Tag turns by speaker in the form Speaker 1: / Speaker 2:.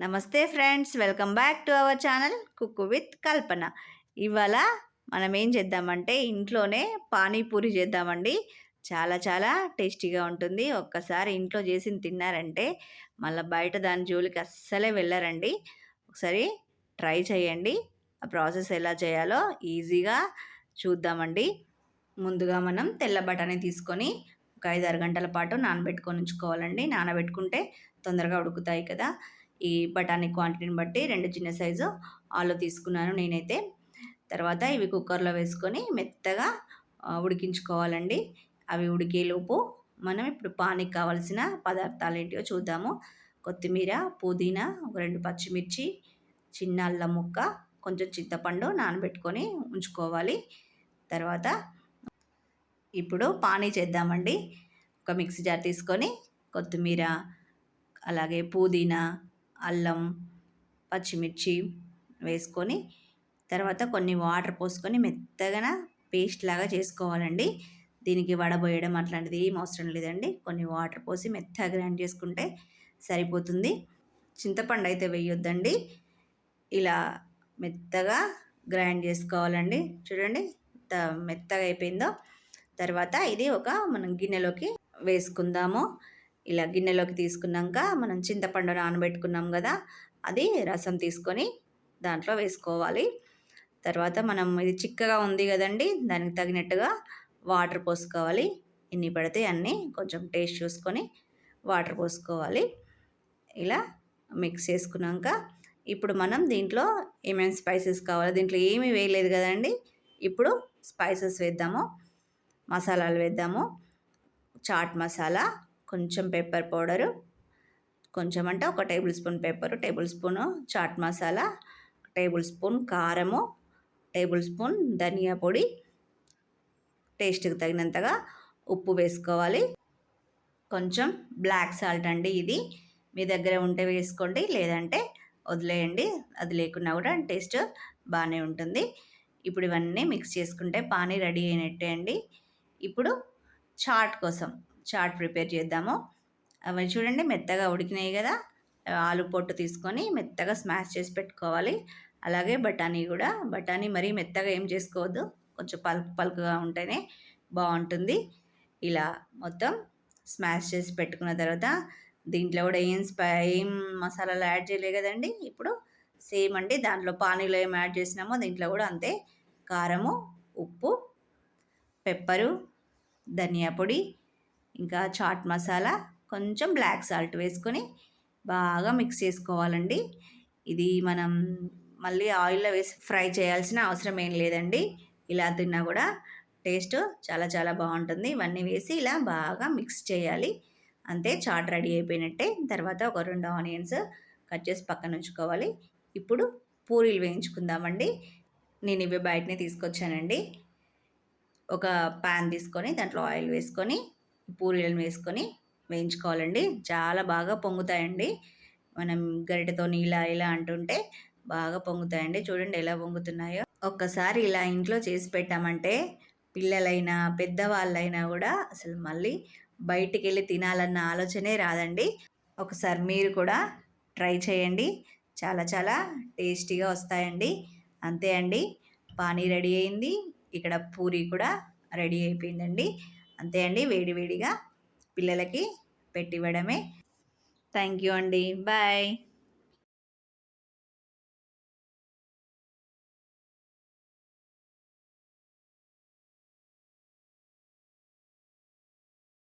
Speaker 1: నమస్తే friends, welcome back to our channel cook with Kalpana. ఇవాళ మనం ఏం చేద్దామంటే ఇంట్లోనే పానీపూరి చేద్దామండి. చాలా చాలా టేస్టీగా ఉంటుంది. ఒక్కసారి ఇంట్లో చేసి తిన్నారంటే మళ్ళీ బయట దాని జోలికి అస్సలే వెళ్ళారండి. ఒకసారి ట్రై చేయండి. ఆ ప్రాసెస్ ఎలా చేయాలో ఈజీగా చూద్దామండి. ముందుగా మనం తెల్ల బఠానీ తీసుకొని ఒక 5-6 గంటల పాటు నానబెట్టుకొని ఉంచుకోవాలండి. నానబెట్టుకుంటే తొందరగా ఉడుకుతాయి కదా. ఈ బఠానీ క్వాంటిటీని బట్టి 2 చిన్న సైజు ఆలు తీసుకున్నాను నేనైతే. తర్వాత ఇవి కుక్కర్లో వేసుకొని మెత్తగా ఉడికించుకోవాలండి. అవి ఉడికేలోపు మనం ఇప్పుడు పానీకి కావాల్సిన పదార్థాలు ఏంటివో చూద్దాము. కొత్తిమీర, పుదీనా, ఒక 2 పచ్చిమిర్చి, చిన్న అల్లం ముక్క, కొంచెం చింతపండు నానబెట్టుకొని ఉంచుకోవాలి. తర్వాత ఇప్పుడు పానీ చేద్దామండి. ఒక మిక్సీ జార్ తీసుకొని కొత్తిమీర, అలాగే పుదీనా, అల్లం, పచ్చిమిర్చి వేసుకొని తర్వాత కొన్ని వాటర్ పోసుకొని మెత్తగా పేస్ట్ లాగా చేసుకోవాలండి. దీనికి వడబోయడం అట్లాంటిది ఏం అవసరం లేదండి. కొన్ని వాటర్ పోసి మెత్తగా గ్రైండ్ చేసుకుంటే సరిపోతుంది. చింతపండు అయితే వేయొద్దండి. ఇలా మెత్తగా గ్రైండ్ చేసుకోవాలండి. చూడండి ఎంత మెత్తగా అయిపోయిందో. తర్వాత ఇది మనం గిన్నెలోకి వేసుకుందాము. ఇలా గిన్నెలోకి తీసుకున్నాక మనం చింతపండు నానబెట్టుకున్నాం కదా, అది రసం తీసుకొని దాంట్లో వేసుకోవాలి. తర్వాత మనం ఇది చిక్కగా ఉంది కదండి, దానికి తగినట్టుగా వాటర్ పోసుకోవాలి. ఎన్ని పడితే అన్నీ కొంచెం టేస్ట్ చూసుకొని వాటర్ పోసుకోవాలి. ఇలా మిక్స్ చేసుకున్నాక ఇప్పుడు మనం దీంట్లో ఏమేమి స్పైసెస్ కావాలి, దీంట్లో ఏమీ వేయలేదు కదండి. ఇప్పుడు స్పైసెస్ వేద్దాము, మసాలాలు వేద్దాము. చాట్ మసాలా, కొంచెం పెప్పర్ పౌడరు, కొంచెం అంటే 1 table spoon pepper, table spoon chaat masala, table spoon కారము, టేబుల్ స్పూన్ ధనియా పొడి, టేస్ట్కి తగినంతగా ఉప్పు వేసుకోవాలి. కొంచెం బ్లాక్ సాల్ట్ అండి, ఇది మీ దగ్గర ఉంటే వేసుకోండి, లేదంటే వదిలేయండి. అది లేకున్నా కూడా టేస్ట్ బాగానే ఉంటుంది. ఇప్పుడు ఇవన్నీ మిక్స్ చేసుకుంటే పానీ రెడీ అయినట్టే అండి. ఇప్పుడు చాట్ కోసం చాట్ ప్రిపేర్ చేద్దాము. అవి చూడండి మెత్తగా ఉడికినాయి కదా. ఆలు పొట్టు తీసుకొని మెత్తగా స్మాష్ చేసి పెట్టుకోవాలి. అలాగే బఠానీ మరీ మెత్తగా ఏం చేసుకోవద్దు, కొంచెం పలుకుగా ఉంటేనే బాగుంటుంది. ఇలా మొత్తం స్మాష్ చేసి పెట్టుకున్న తర్వాత దీంట్లో కూడా ఏం మసాలాలు యాడ్ చేయలే కదండి. ఇప్పుడు సేమ్ అండి, దాంట్లో పానీలో ఏం యాడ్ చేసినామో దీంట్లో కూడా అంతే. కారము, ఉప్పు, పెప్పరు, ధనియా పొడి, ఇంకా చాట్ మసాలా, కొంచెం బ్లాక్ సాల్ట్ వేసుకొని బాగా మిక్స్ చేసుకోవాలండి. ఇది మనం మళ్ళీ ఆయిల్లో వేసి ఫ్రై చేయాల్సిన అవసరం ఏం లేదండి. ఇలా తిన్నా కూడా టేస్ట్ చాలా చాలా బాగుంటుంది. ఇవన్నీ వేసి ఇలా బాగా మిక్స్ చేయాలి. అంతే, చాట్ రెడీ అయిపోయినట్టే. తర్వాత ఒక 2 ఆనియన్స్ కట్ చేసి పక్కన ఉంచుకోవాలి. ఇప్పుడు పూరీలు వేయించుకుందామండి. నేను ఇవి బయటనే తీసుకొచ్చానండి. ఒక ప్యాన్ తీసుకొని దాంట్లో ఆయిల్ వేసుకొని పూరీలను వేసుకొని వేయించుకోవాలండి. చాలా బాగా పొంగుతాయండి. మనం గరిటెతో ఇలా అంటుంటే బాగా పొంగుతాయండి. చూడండి ఎలా పొంగుతున్నాయో. ఒక్కసారి ఇలా ఇంట్లో చేసి పెట్టామంటే పిల్లలైనా పెద్దవాళ్ళైనా కూడా అసలు మళ్ళీ బయటికి వెళ్ళి తినాలన్న ఆలోచనే రాదండి. ఒకసారి మీరు కూడా ట్రై చేయండి. చాలా చాలా టేస్టీగా వస్తాయండి. అంతే అండి, పానీ రెడీ అయింది. ఇక్కడ పూరీ కూడా రెడీ అయిపోయిందండి. అంతే అండి, వేడివేడిగా పిల్లలకి పెట్టివ్వడమే. థ్యాంక్ యూ అండి. బాయ్.